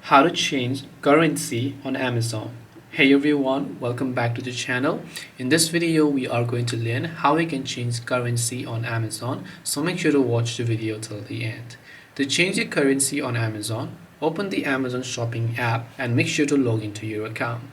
how to change currency on Amazon. Hey everyone, welcome back to the channel. In this video we are going to learn how we can change currency on Amazon, so make sure to watch the video till the end. To change your currency on Amazon, open the Amazon shopping app and make sure to log into your account.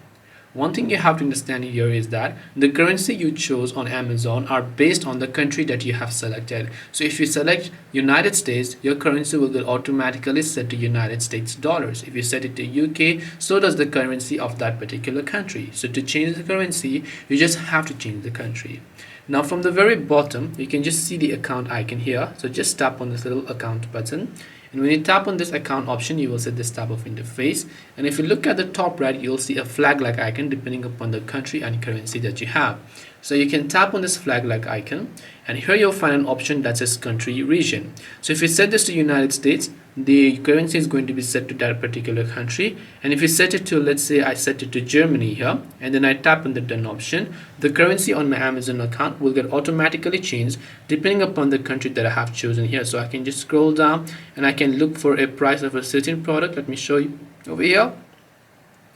One thing you have to understand here is that the currency you chose on Amazon are based on the country that you have selected. So if you select United States, your currency will get automatically set to United States dollars. If you set it to UK, so does the currency of that particular country. So to change the currency, you just have to change the country. Now from the very bottom, you can just see the account icon here. So just tap on this little account button. And when you tap on this account option, you will see this type of interface. And if you look at the top right, you'll see a flag-like icon depending upon the country and currency that you have. So you can tap on this flag-like icon, and here you'll find an option that says country region. So if you set this to United States, the currency is going to be set to that particular country. And if you set it to, let's say I set it to Germany here, and then I tap on the done option, the currency on my Amazon account will get automatically changed depending upon the country that I have chosen here. So I can just scroll down and I can look for a price of a certain product. Let me show you over here.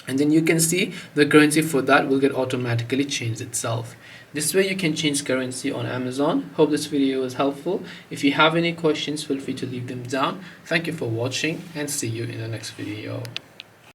And then you can see the currency for that will get automatically changed itself. This way you can change currency on Amazon. Hope this video was helpful. If you have any questions, feel free to leave them down. Thank you for watching and see you in the next video.